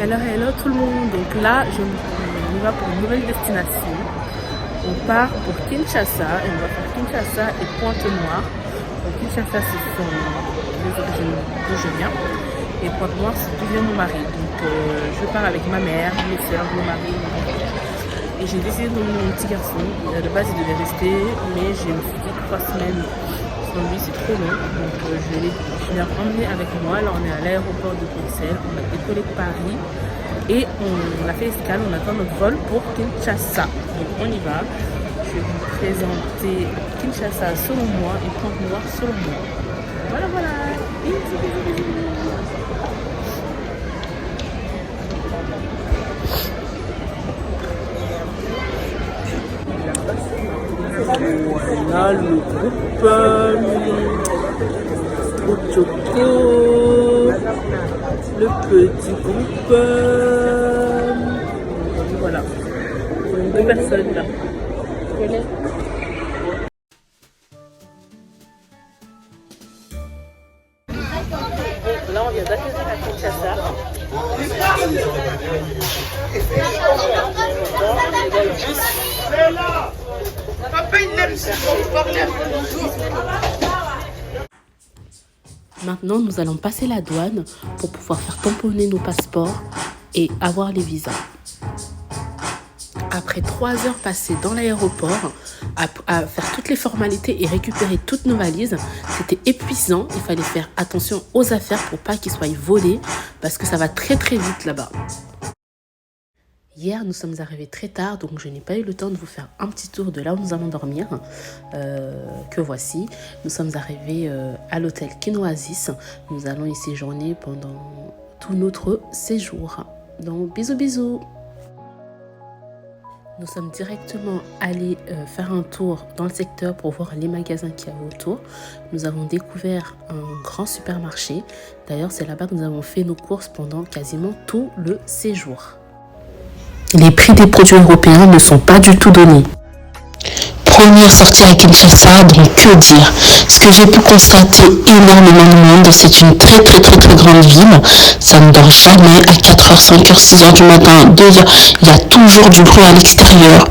Hello tout le monde, donc là on y va pour une nouvelle destination. On part pour Kinshasa et on va faire Kinshasa et Pointe-Noire. Donc Kinshasa ce sont les origines d'où je viens et Pointe-Noire c'est d'où vient mon mari. Donc je pars avec ma mère, mes soeurs, mon mari, mon père. Et j'ai décidé de mon petit garçon. De base il devait rester mais je me suis dit 3 semaines sans lui c'est trop long. Donc je l'ai emmené avec moi. Là on est à l'aéroport de Bruxelles, on a décollé de Paris. Et on a fait escale, on attend notre vol pour Kinshasa. Donc on y va. Je vais vous présenter Kinshasa selon moi et Pointe-Noire selon moi. Voilà, voilà. Bisous, bisous, bisous. Voilà le groupe Ochoko, le petit groupe. Voilà, 2 personnes là. Là on vient d'atterrir à Kinshasa. Maintenant, nous allons passer la douane pour pouvoir faire tamponner nos passeports et avoir les visas. Après 3 heures passées dans l'aéroport, à faire toutes les formalités et récupérer toutes nos valises, c'était épuisant. Il fallait faire attention aux affaires pour pas qu'ils soient volés parce que ça va très très vite là-bas. Hier, nous sommes arrivés très tard, donc je n'ai pas eu le temps de vous faire un petit tour de là où nous allons dormir, que voici. Nous sommes arrivés à l'hôtel Kin Oasis. Nous allons y séjourner pendant tout notre séjour. Donc, bisous, bisous. Nous sommes directement allés faire un tour dans le secteur pour voir les magasins qu'il y avait autour. Nous avons découvert un grand supermarché. D'ailleurs, c'est là-bas que nous avons fait nos courses pendant quasiment tout le séjour. Les prix des produits européens ne sont pas du tout donnés. Première sortie à Kinshasa, donc que dire? Ce que j'ai pu constater, énormément de monde. C'est une très grande ville. Ça ne dort jamais à 4h, 5h, 6h du matin, 2h. Il y a toujours du bruit à l'extérieur.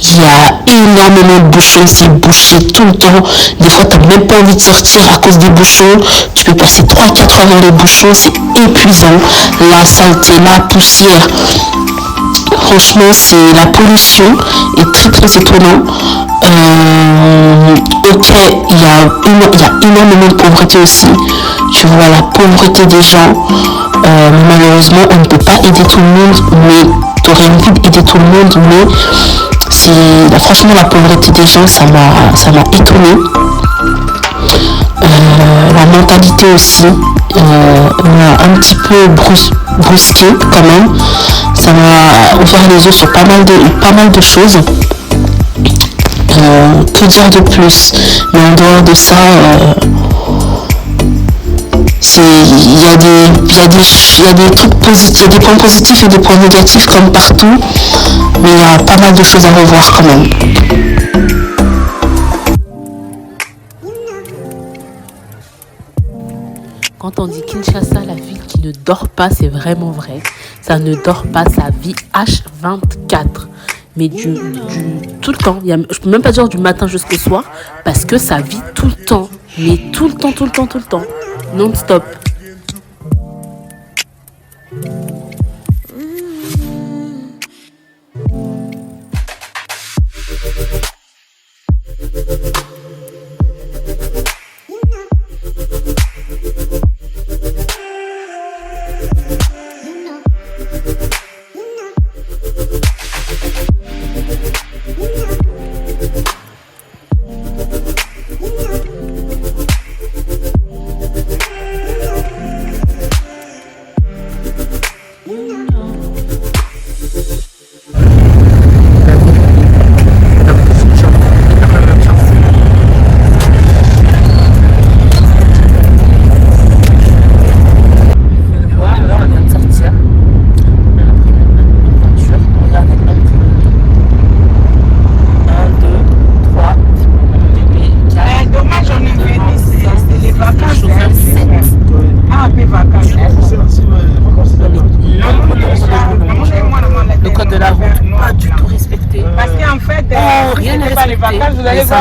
Il y a énormément de bouchons, c'est bouché tout le temps. Des fois, tu n'as même pas envie de sortir à cause des bouchons. Tu peux passer 3-4 heures dans les bouchons, c'est épuisant. La saleté, la poussière. Franchement, c'est la pollution est très étonnant. Ok, il y a énormément de pauvreté aussi. Tu vois la pauvreté des gens. Malheureusement, on ne peut pas aider tout le monde, mais tu aurais envie d'aider tout le monde, mais franchement la pauvreté des gens, ça m'a étonné. La mentalité aussi m'a un petit peu brusqué quand même. Ça m'a ouvert les yeux sur pas mal de choses. Que dire de plus? Mais en dehors de ça, il y a des trucs positifs, il y a des points positifs et des points négatifs comme partout, mais il y a pas mal de choses à revoir quand même. Quand on dit Kinshasa, la ville qui ne dort pas, c'est vraiment vrai. Ça ne dort pas, ça vit H24. Mais tout le temps. Je peux même pas dire du matin jusqu'au soir, parce que ça vit tout le temps. Mais tout le temps. Non-stop.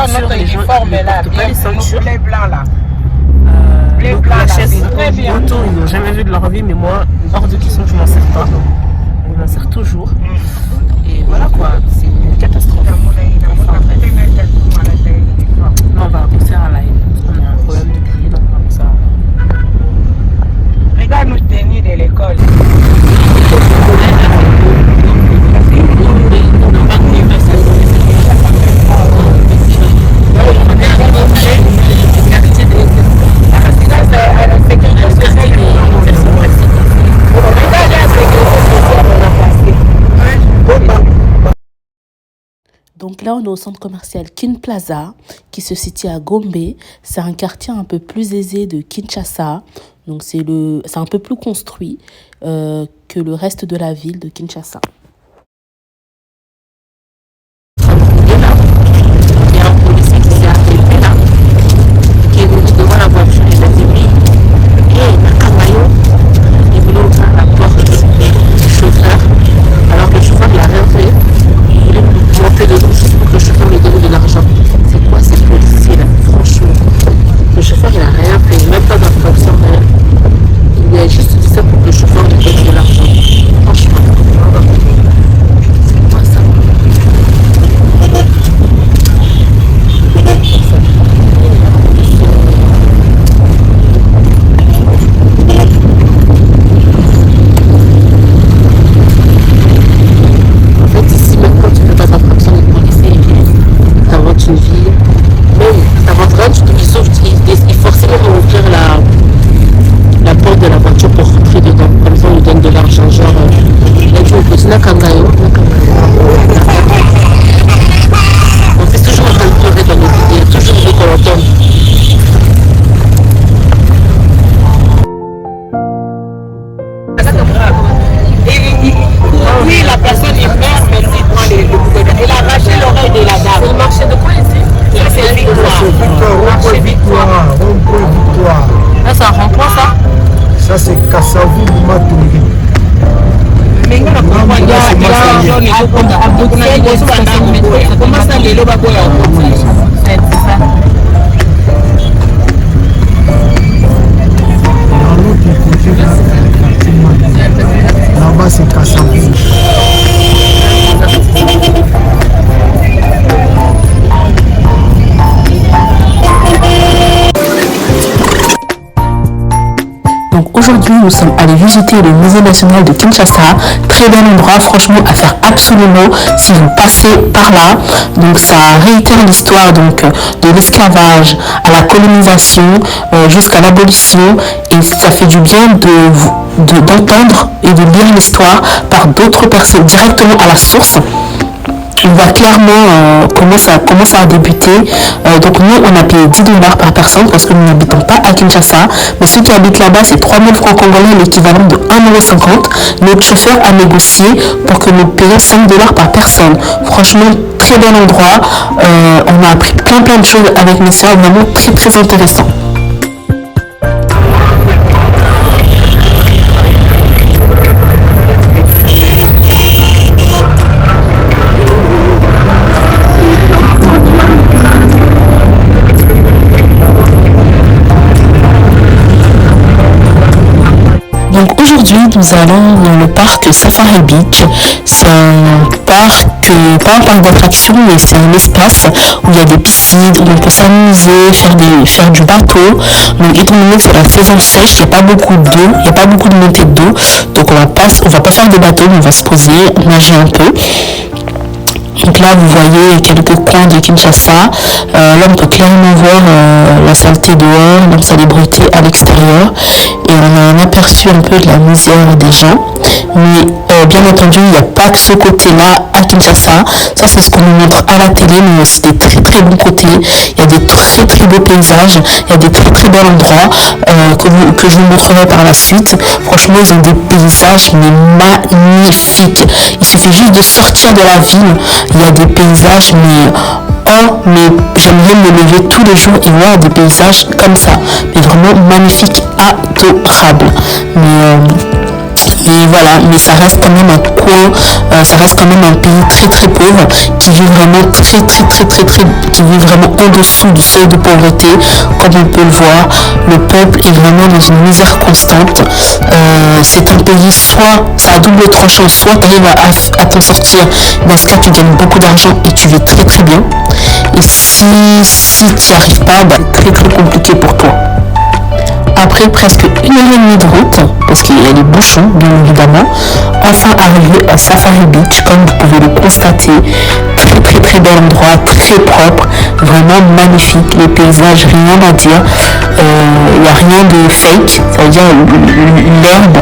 ceintures, les gens ne portent pas les ceintures. Blanc là. Donc la chaise auto, ils n'ont jamais vu de leur vie, mais moi, hors de question que je m'en sers pas. Je m'en sers toujours. Et voilà quoi, c'est une catastrophe. Enfin, bref. Non, on va refaire un live. On a un problème de prix, donc on va ça. Regarde nos tenus de l'école. Donc là, on est au centre commercial Kin Plaza, qui se situe à Gombe. C'est un quartier un peu plus aisé de Kinshasa. Donc c'est un peu plus construit que le reste de la ville de Kinshasa. Il y a un policier qui s'est arrêté là, qui est venu devant la voiture. Il a dit oui, Nakamayo, il voulait ouvrir la porte du chauffeur, alors que le chauffeur il a rien fait. Il voulait monter dedans juste pour que le chauffeur lui donne de l'argent. C'est quoi ces policiers là, franchement? Le chauffeur il a rien fait, même pas d'infraction, rien. Il lui a juste dit ça pour que le chauffeur lui donne de l'argent. Franchement, c'est quoi ça? En fait, ici, même quand tu fais pas d'infraction, les policiers, t'inventes une vie. Même, t'inventes rien, il forcément ouvrir la porte de la voiture pour rentrer dedans. Comme ça, on lui donne de l'argent. Genre, il a dit au petit Nakamayo. On fait toujours en train de pleurer dans les vidéos. Il y a toujours des qu'on l'entende. Oui, la personne est meurt, mais lui prend le bouquet. Il a arraché l'oreille de la dame. C'est le marché de quoi ici? Ça, c'est Victoire. Marché Victoire. Là, c'est un rond-point, ça? Ça, c'est Kassavu Matungi. Mais il y a l'argent, il faut qu'on a comment ça, les lots, C'est ça. Dans l'autre côté, là-bas, c'est Kassavu. Donc aujourd'hui, nous sommes allés visiter le musée national de Kinshasa. Très bel endroit, franchement, à faire absolument si vous passez par là. Donc ça réitère l'histoire de l'esclavage à la colonisation jusqu'à l'abolition. Et ça fait du bien d'entendre et de lire l'histoire par d'autres personnes directement à la source. On voit clairement comment ça a débuté. Donc nous, on a payé 10 $ par personne parce que nous n'habitons pas à Kinshasa. Mais ceux qui habitent là-bas, c'est 3000 francs congolais, l'équivalent de 1,50 €. Notre chauffeur a négocié pour que nous payions 5 $ par personne. Franchement, très bel endroit. On a appris plein de choses avec mes soeurs, vraiment très intéressant. Donc aujourd'hui, nous allons dans le parc Safari Beach. C'est un parc, pas un parc d'attractions, mais c'est un espace où il y a des piscines, où on peut s'amuser, faire du bateau. Donc étant donné que c'est la saison sèche, il n'y a pas beaucoup d'eau, il n'y a pas beaucoup de montée d'eau. Donc on va pas faire de bateau, mais on va se poser, nager un peu. Donc là, vous voyez quelques coins de Kinshasa. Là, on peut clairement voir la saleté dehors, l'insalubrité à l'extérieur. Et on a un aperçu un peu de la misère des gens. Mais bien entendu, il n'y a pas que ce côté-là à Kinshasa. Ça, c'est ce qu'on nous montre à la télé, mais aussi des très bons côtés. Il y a des très beaux paysages. Il y a des très bels endroits que je vous montrerai par la suite. Franchement, ils ont des paysages mais magnifiques. Il suffit juste de sortir de la ville. Il y a des paysages mais j'aimerais me lever tous les jours et voir des paysages comme ça, mais vraiment magnifiques, adorables. Mais Et voilà, mais ça reste quand même un coin, ça reste quand même un pays très très pauvre qui vit vraiment qui vit vraiment en dessous du seuil de pauvreté, comme on peut le voir. Le peuple est vraiment dans une misère constante. C'est un pays, soit ça a double tranchant, soit tu arrives à t'en sortir, dans ce cas tu gagnes beaucoup d'argent et tu vis très très bien. Et si tu n'y arrives pas, bah, c'est très très compliqué pour toi. Après presque 1h30 de route, parce qu'il y a des bouchons bien évidemment, enfin arrivé à Safari Beach, comme vous pouvez le constater. Très bel endroit, très propre, vraiment magnifique, les paysages, rien à dire, il n'y a rien de fake, ça veut dire l'herbe,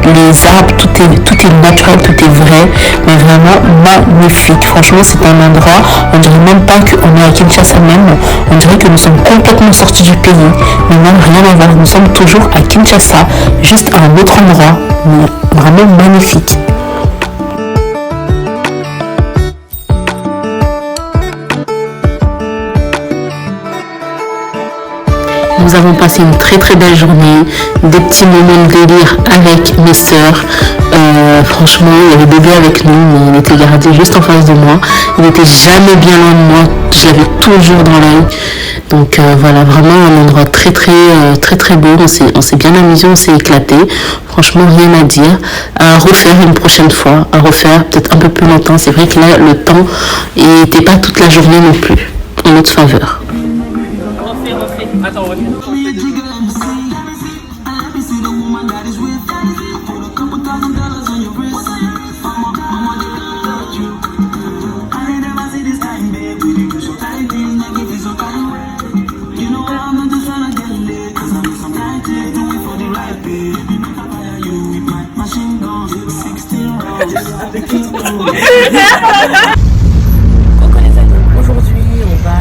les arbres, tout est naturel, tout est vrai, mais vraiment magnifique. Franchement, c'est un endroit, on dirait même pas qu'on est à Kinshasa même, on dirait que nous sommes complètement sortis du pays, mais non, rien à voir, nous sommes toujours à Kinshasa, juste à un autre endroit, mais vraiment magnifique. Nous avons passé une très belle journée, des petits moments de délire avec mes sœurs. Franchement, il y avait bébé avec nous, mais il était gardé juste en face de moi. Il n'était jamais bien loin de moi, je l'avais toujours dans l'œil. Donc voilà, vraiment un endroit très beau. On s'est bien amusé, on s'est éclaté. Franchement, rien à dire. À refaire une prochaine fois, à refaire peut-être un peu plus longtemps. C'est vrai que là, le temps n'était pas toute la journée non plus en notre faveur. Attends, aujourd'hui on va à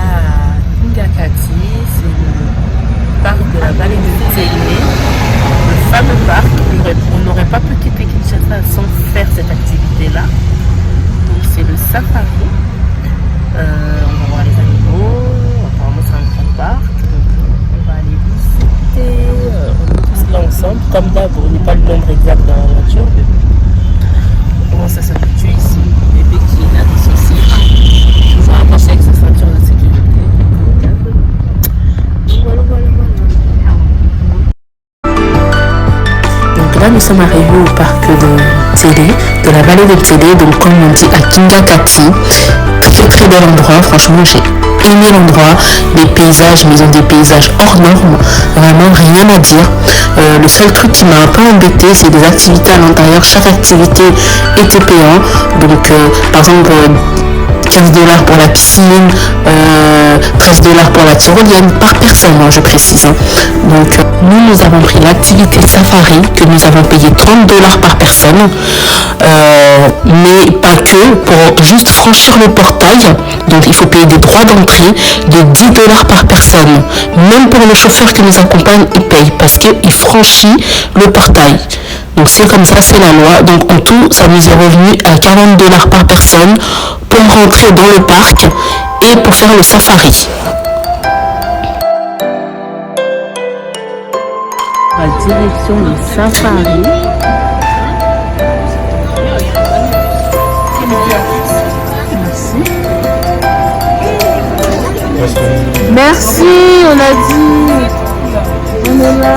Kingakati, c'est le parc de la vallée de Télé, le fameux parc. On n'aurait pas pu quitter Kinshasa sans faire cette activité-là. Donc c'est le safari. On va voir les animaux, apparemment c'est un grand parc. Donc on va aller visiter, on est tous là ensemble. Comme d'hab, on n'est pas le nombre exact dans la voiture. Comment ça s'habitue ici? Bébé qui est là dans son cycle, toujours attaché avec sa ceinture de sécurité. Voilà. Donc là, nous sommes arrivés au parc de Télé, de la vallée de Télé, donc comme on dit à Kingakati. Très bel endroit, franchement j'ai aimé l'endroit, les paysages, mais ils ont des paysages hors normes, vraiment rien à dire. Le seul truc qui m'a un peu embêté, c'est des activités à l'intérieur. Chaque activité était payante, donc par exemple $15 pour la piscine, $13 pour la tyrolienne par personne, hein, je précise. Donc nous avons pris l'activité safari que nous avons payé $30 par personne, mais pas que, pour juste franchir le portail. Donc il faut payer des droits d'entrée de $10 par personne. Même pour le chauffeur qui nous accompagne, il paye parce qu'il franchit le portail. Donc c'est comme ça, c'est la loi. Donc en tout, ça nous est revenu à $40 par personne pour rentrer dans le parc et pour faire le safari. La direction du safari. Merci, on a dit. On est là.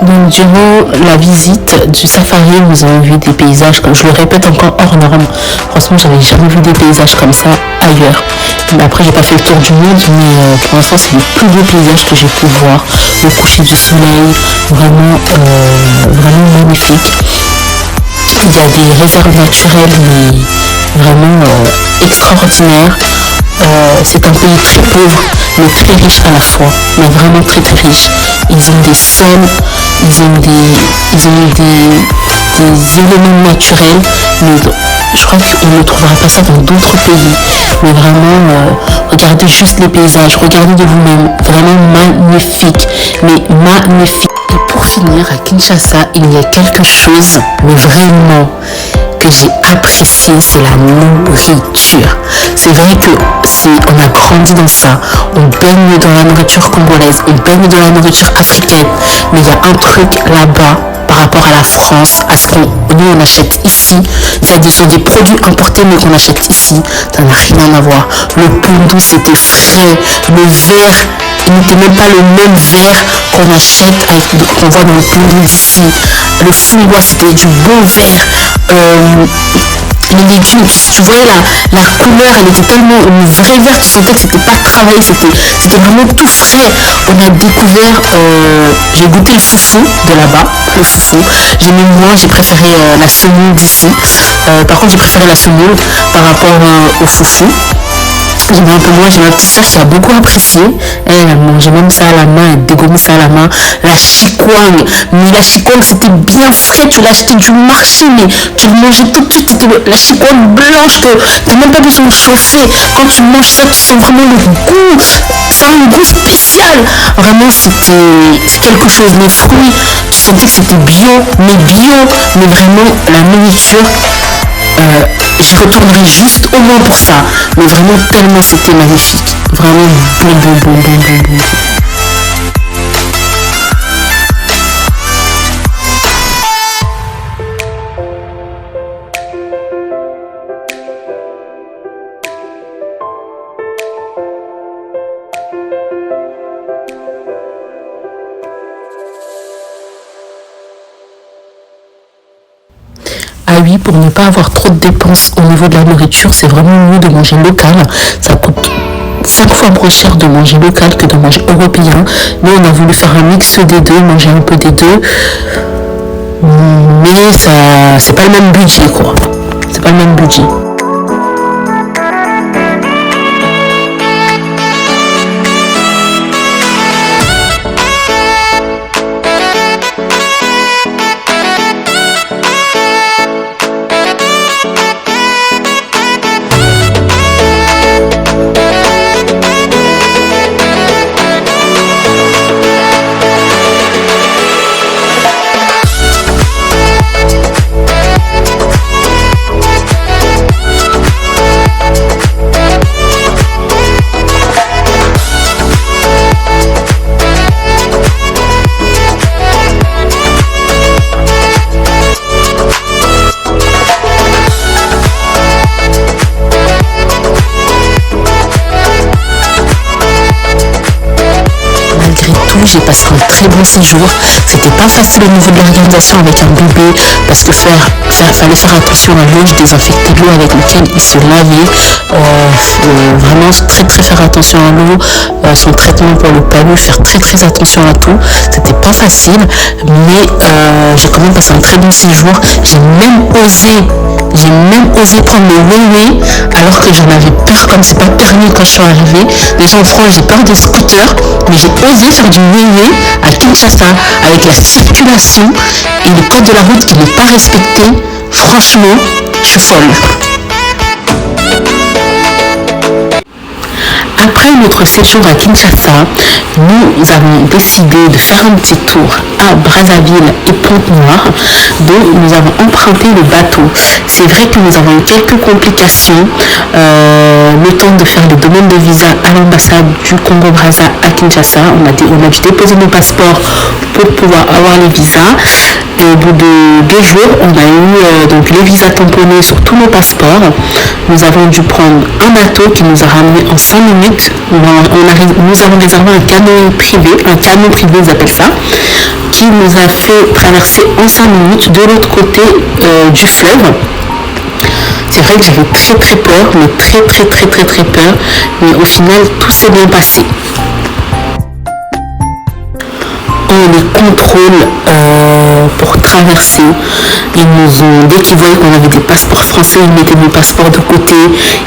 Donc durant la visite du safari, nous avons vu des paysages, comme je le répète encore, hors normes. Franchement, j'avais jamais vu des paysages comme ça ailleurs. Mais après, j'ai pas fait le tour du monde, mais pour l'instant, c'est les plus beaux paysages que j'ai pu voir. Le coucher du soleil, vraiment magnifique. Il y a des réserves naturelles, mais vraiment extraordinaires. C'est un pays très pauvre, mais très riche à la fois, mais vraiment très riche. Ils ont des sols, ils ont des éléments naturels, mais je crois qu'on ne trouvera pas ça dans d'autres pays. Mais vraiment, regardez juste les paysages, regardez de vous-même, vraiment magnifique, mais magnifique. Et pour finir, à Kinshasa, il y a quelque chose, mais vraiment que j'ai apprécié, c'est la nourriture. C'est vrai que on a grandi dans ça, on baigne dans la nourriture congolaise, on baigne dans la nourriture africaine, mais il y a un truc là-bas par rapport à la France, à ce qu'on nous on achète ici, ce sont des produits importés mais qu'on achète ici, ça n'a rien à voir. Le pondu c'était frais, le verre, il n'était même pas le même verre qu'on achète, qu'on voit dans le pondu d'ici. Le fouillois c'était du bon verre. Les légumes, tu voyais la couleur, elle était tellement une vraie verte, tu sentais que c'était pas travaillé, c'était vraiment tout frais. On a découvert, j'ai goûté le foufou de là-bas, le foufou. J'ai préféré la semoule d'ici. Par contre, j'ai préféré la semoule par rapport au foufou. J'aimais un peu moins, j'ai ma petite soeur qui a beaucoup apprécié. Elle mangeait même ça à la main, elle dégommait ça à la main. La chikwang, mais la chikwang c'était bien frais, tu l'as acheté du marché, mais tu le mangeais tout de suite. C'était la chikwang blanche, t'as même pas besoin de chauffer. Quand tu manges ça, tu sens vraiment le goût. Ça a un goût spécial. Vraiment, c'est quelque chose. Les fruits, tu sentais que c'était bio, mais vraiment la nourriture. J'y retournerai juste au moins pour ça, mais vraiment tellement c'était magnifique, vraiment bon. Ah oui, pour ne pas avoir trop de dépenses au niveau de la nourriture, c'est vraiment mieux de manger local. Ça coûte 5 fois moins cher de manger local que de manger européen. Mais on a voulu faire un mix des deux, manger un peu des deux. Mais ça, c'est pas le même budget, quoi. C'est pas le même budget. J'ai passé un très bon séjour. C'était pas facile au niveau de l'organisation avec un bébé parce que fallait faire attention à l'eau. Je désinfectais l'eau avec laquelle il se lavait. Vraiment très faire attention à l'eau, son traitement pour le palu, faire très attention à tout. C'était pas facile, mais j'ai quand même passé un très bon séjour. J'ai même osé prendre le wei alors que j'en avais peur, comme c'est pas permis quand je suis arrivée. Déjà en France j'ai peur des scooters, mais j'ai osé faire du wei à Kinshasa avec la circulation et le code de la route qui n'est pas respecté. Franchement, je suis folle. Après notre séjour à Kinshasa, nous avons décidé de faire un petit tour à Brazzaville et Pointe-Noire, dont nous avons emprunté le bateau. C'est vrai que nous avons eu quelques complications, le temps de faire les demandes de visa à l'ambassade du Congo-Brazza à Kinshasa. On a dû déposer nos passeports pour pouvoir avoir les visas. Et au bout de 2 jours, on a eu donc les visas tamponnés sur tous nos passeports. Nous avons dû prendre un bateau qui nous a ramené en 5 minutes. Nous avons réservé un camion privé, ils appellent ça, qui nous a fait traverser en 5 minutes de l'autre côté du fleuve. C'est vrai que j'avais très peur, mais très peur. Mais au final, tout s'est bien passé. On les contrôle pour traverser. Dès qu'ils voyaient qu'on avait des passeports français, ils mettaient nos passeports de côté.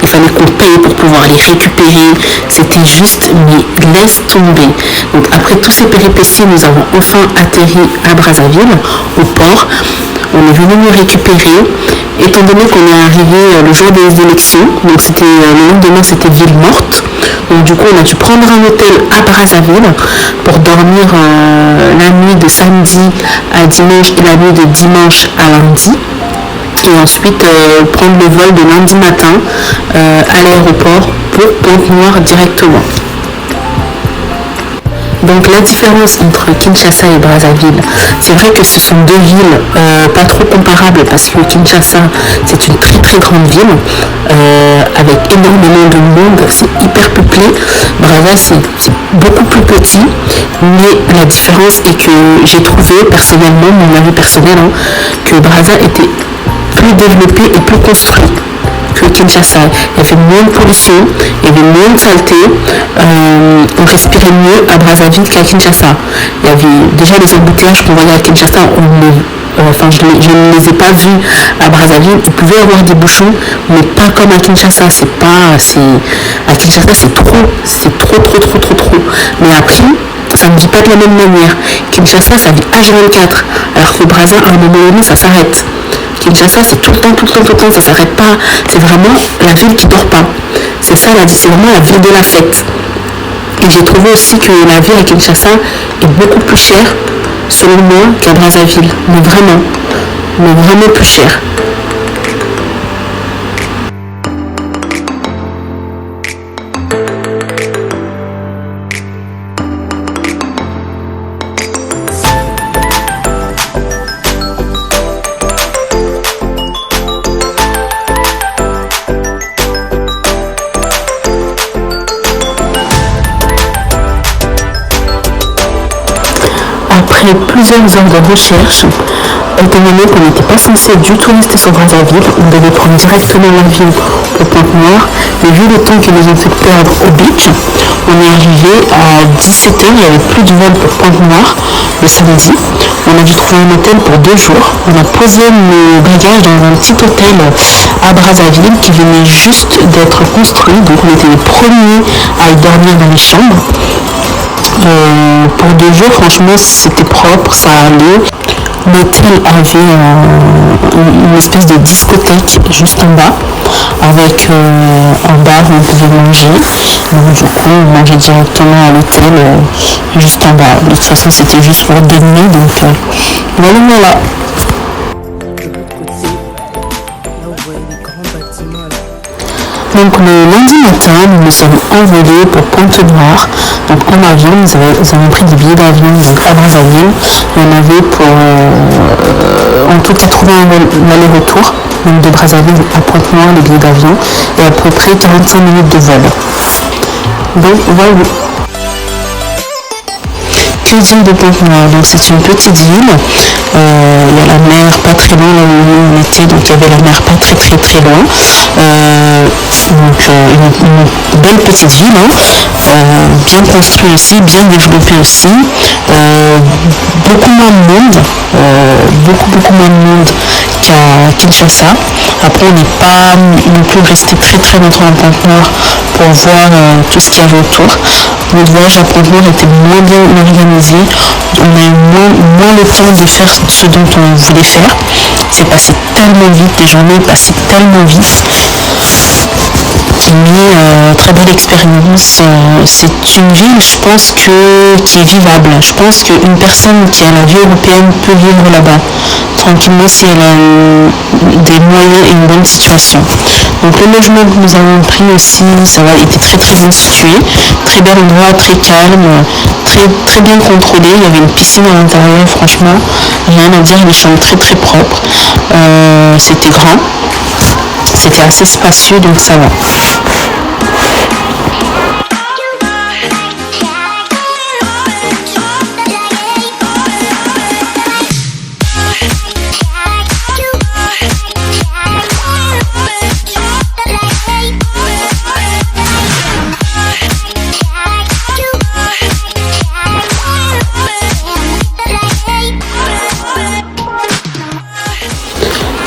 Il fallait qu'on paye pour pouvoir les récupérer. C'était juste, mais laisse tomber. Donc après tous ces péripéties, nous avons enfin atterri à Brazzaville, au port. On est venu nous récupérer, étant donné qu'on est arrivé le jour des élections, donc le lendemain c'était ville morte. Donc du coup on a dû prendre un hôtel à Brazzaville pour dormir la nuit de samedi à dimanche et la nuit de dimanche à lundi. et ensuite prendre le vol de lundi matin à l'aéroport pour Pointe-Noire directement. Donc la différence entre Kinshasa et Brazzaville, c'est vrai que ce sont deux villes pas trop comparables parce que Kinshasa c'est une très très grande ville avec énormément de monde, c'est hyper peuplé. Brazzaville c'est beaucoup plus petit, mais la différence est que j'ai trouvé personnellement, mon avis personnel, que Brazzaville était plus développé et plus construit que Kinshasa. Il y avait moins de pollution, il y avait moins de saleté, on respirait mieux à Brazzaville qu'à Kinshasa. Il y avait déjà les embouteillages qu'on voyait à Kinshasa, je ne les ai pas vus à Brazzaville. Il pouvait y avoir des bouchons, mais pas comme à Kinshasa. À Kinshasa c'est trop. Mais après, ça ne vit pas de la même manière. Kinshasa ça vit H24, alors que Brazzaville à un moment donné ça s'arrête. Kinshasa c'est tout le temps, ça s'arrête pas, c'est vraiment la ville qui dort pas. C'est vraiment la ville de la fête. Et j'ai trouvé aussi que la vie à Kinshasa est beaucoup plus chère, selon moi, qu'à Brazzaville. Mais vraiment plus chère. Après plusieurs heures de recherche, étant donné qu'on n'était pas censé du tout rester sur Brazzaville, on devait prendre directement l'avion pour Pointe-Noire, mais vu le temps qu'ils nous ont fait perdre au beach, on est arrivé à 17h, il n'y avait plus de vol pour Pointe-Noire le samedi. On a dû trouver un hôtel pour 2 jours. On a posé nos bagages dans un petit hôtel à Brazzaville qui venait juste d'être construit, donc on était les premiers à y dormir dans les chambres. Pour 2 jours, franchement, c'était propre, ça allait. L'hôtel avait une espèce de discothèque juste en bas, avec un bar où on pouvait manger. Donc, du coup, on mangeait directement à l'hôtel, juste en bas. De toute façon, c'était juste pour déjeuner, donc voilà. Donc le lundi matin, nous nous sommes envolés pour Pointe-Noire. Donc en avion, nous avons pris des billets d'avion à Brazzaville. Et on avait pour en tout cas trouvé l'aller-retour de Brazzaville à Pointe-Noire, les billets d'avion, et à peu près 45 minutes de vol. Donc voilà. Que dire de Pointe-Noire? Donc c'est une petite ville. Il y a la mer pas très loin là où on était, donc il y avait la mer pas très loin. Donc une belle petite ville, bien construite aussi, bien développée aussi. Beaucoup moins de monde, beaucoup moins de monde qu'à Kinshasa. Après on n'est pas non plus resté très longtemps à Pointe-Noire pour voir tout ce qu'il y avait autour. Notre voyage à Pointe-Noire était moins bien organisé. On a eu moins le temps de faire ce dont on voulait faire. C'est passé tellement vite, les journées passaient tellement vite. Mais très belle expérience. C'est une ville, je pense, qui est vivable. Je pense qu'une personne qui a la vie européenne peut vivre là-bas tranquillement si elle a des moyens et une bonne situation. Donc le logement que nous avons pris aussi, ça était très bien situé, très bel endroit, très calme, très bien contrôlé. Il y avait une piscine à l'intérieur, franchement, rien à dire, les chambres très propres. C'était grand, c'était assez spacieux, donc ça va.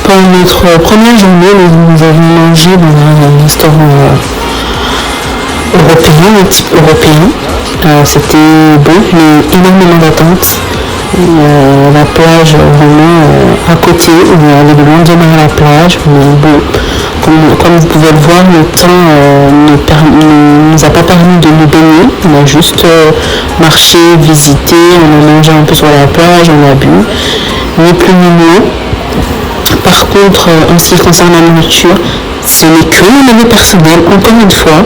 Pour notre première journée, nous avons mangé dans un restaurant européen, un type européen. C'était bon, mais énormément d'attentes. La plage vraiment à côté, on avait le lendemain à la plage. Mais bon, comme vous pouvez le voir, le temps ne nous a pas permis de nous baigner. On a juste marché, visité, on a mangé un peu sur la plage, on a bu, ni plus ni moins. par contre, en ce qui concerne la nourriture, ce n'est que mon avis personnel, encore une fois.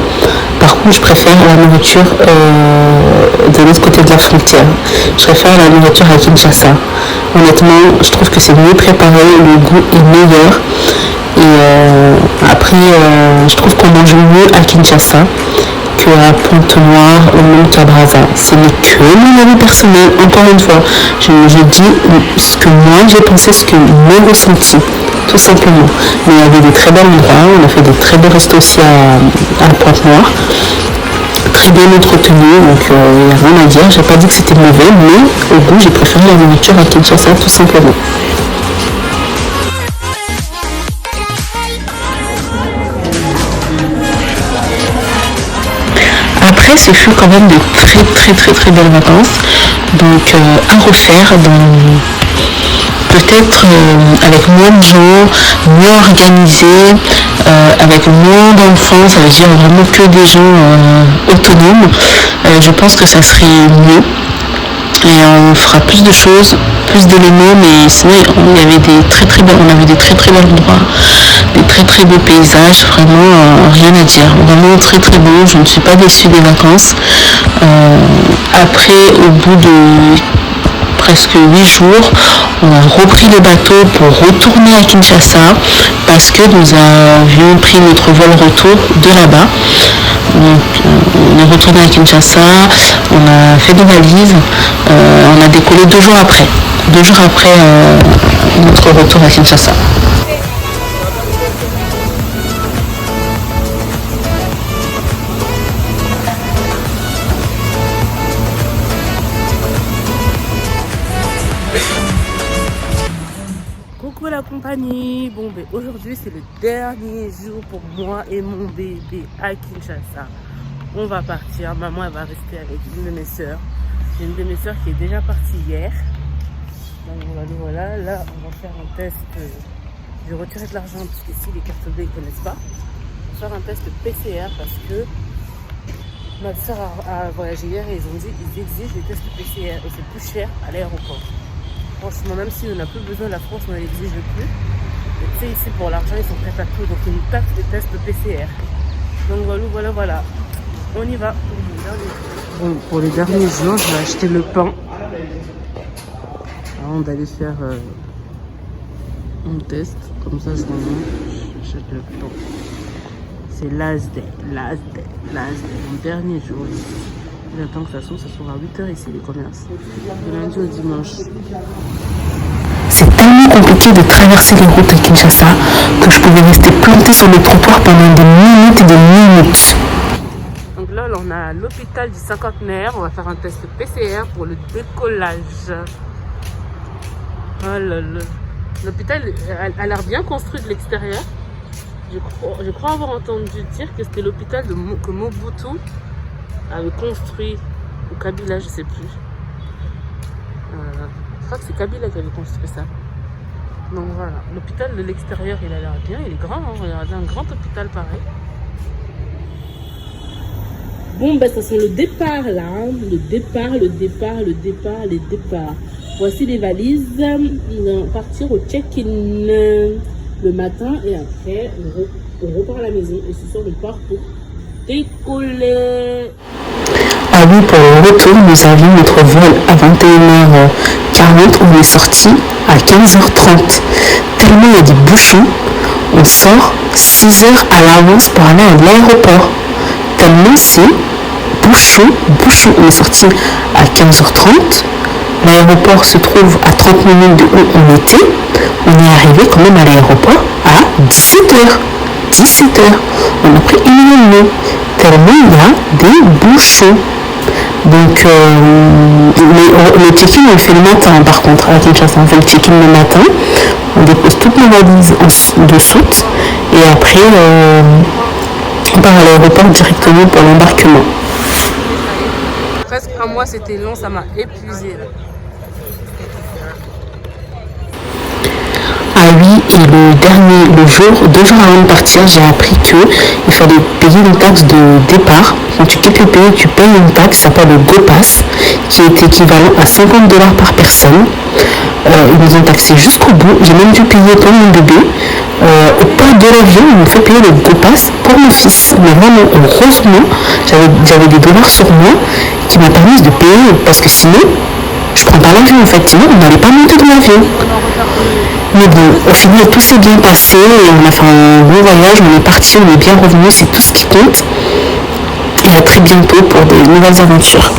Par contre, je préfère la nourriture de l'autre côté de la frontière. Je préfère la nourriture à Kinshasa. Honnêtement, je trouve que c'est mieux préparé, le goût est meilleur. Et après, je trouve qu'on mange mieux à Kinshasa qu'à Pointe-Noire ou même qu'à Brazza. Ce n'est que mon avis personnel, encore une fois. Je dis ce que moi j'ai pensé, ce que j'ai ressenti, tout simplement. Mais il y avait des très bons endroits, on a fait des très beaux restos aussi à Pointe-Noire. Très bien entretenu, donc il n'y a rien à dire. J'ai pas dit que c'était mauvais, mais au goût, j'ai préféré la nourriture à Kinshasa, tout simplement. Après, ce fut quand même de très belles vacances, donc à refaire peut-être avec moins de gens, mieux organisé, avec moins d'enfants, ça veut dire vraiment que des gens autonomes. Je pense que ça serait mieux. Et on fera plus de choses, plus d'éléments, mais sinon il y avait on avait des très bons endroits, des très beaux paysages, vraiment rien à dire, vraiment très beau. Je ne suis pas déçue des vacances. Après, au bout de presque 8 jours, on a repris le bateau pour retourner à Kinshasa parce que nous avions pris notre vol retour de là-bas. Donc on est retourné à Kinshasa, on a fait des valises, on a décollé 2 jours après. 2 jours après notre retour à Kinshasa. Coucou la compagnie. Bon, ben aujourd'hui c'est le dernier jour pour moi et mon bébé à Kinshasa. On va partir. Maman elle va rester avec une de mes soeurs. J'ai une de mes soeurs qui est déjà partie hier. Donc voilà. Là on va faire un test. Je vais retirer de l'argent parce qu'ici les cartes bleues ils connaissent pas. On va faire un test PCR parce que ma soeur a voyagé hier et ils exigent les tests PCR et c'est plus cher à l'aéroport. Franchement, même si on n'a plus besoin, la France ne l'exige plus. Tu sais, ici pour l'argent, ils sont prêts à tout, donc ils nous tapent des tests de PCR. Donc voilà. On y va. Bon, pour les derniers jours, je vais acheter le pain. Avant d'aller faire un test, comme ça je remonte, j'achète le pain. C'est last day. Mon dernier jour ici. J'attends que ça s'ouvre à 8h ici les commerces. De lundi au dimanche. C'est tellement compliqué de traverser les routes à Kinshasa que je pouvais rester plantée sur le trottoir pendant des minutes et des minutes. Donc là, on a l'hôpital du cinquantenaire. On va faire un test PCR pour le décollage. Oh là là. L'hôpital a l'air bien construit de l'extérieur. Je crois avoir entendu dire que c'était l'hôpital que Mobutu avait construit au Kabila, je sais plus. Je crois que c'est Kabila qui avait construit ça. Donc voilà, l'hôpital de l'extérieur il a l'air bien, il est grand, hein. Regardez, un grand hôpital pareil. Bon ben ça c'est le départ là, hein. Le départ. Voici les valises, nous allons partir au check-in le matin et après on repart à la maison et ce soir on part pour décoller. Ah oui, pour le retour, nous avions notre vol à 21h40, on est sorti à 15h30. Tellement il y a des bouchons, on sort 6 heures à l'avance pour aller à l'aéroport. Tellement c'est bouchon. On est sorti à 15h30. L'aéroport se trouve à 30 minutes de où on était. On est arrivé quand même à l'aéroport à 17h. On a pris 1 minute. Tellement il y a des bouchons. Donc le check-in on le fait le matin par contre à Kinshasa. On fait le check-in le matin, on dépose toutes nos valises de soute et après on part à l'aéroport directement pour l'embarquement. Presque un mois c'était long, ça m'a épuisé. Ah oui, Et le jour, 2 jours avant de partir, j'ai appris qu'il fallait payer une taxe de départ. Quand tu quittes le pays, tu payes une taxe, ça s'appelle le GoPass, qui est équivalent à $50 par personne. Ils nous ont taxé jusqu'au bout. J'ai même dû payer pour mon bébé. Au pas de l'avion, ils m'ont fait payer le GoPass pour mon fils. Mais vraiment, heureusement, j'avais des dollars sur moi qui m'a permis de payer. Parce que sinon, je prends pas l'avion en fait. Sinon, on n'allait pas monter dans l'avion. Mais bon, au final, tout s'est bien passé. Et on a fait un bon voyage. On est parti, on est bien revenu. C'est tout ce qui compte. Et à très bientôt pour de nouvelles aventures.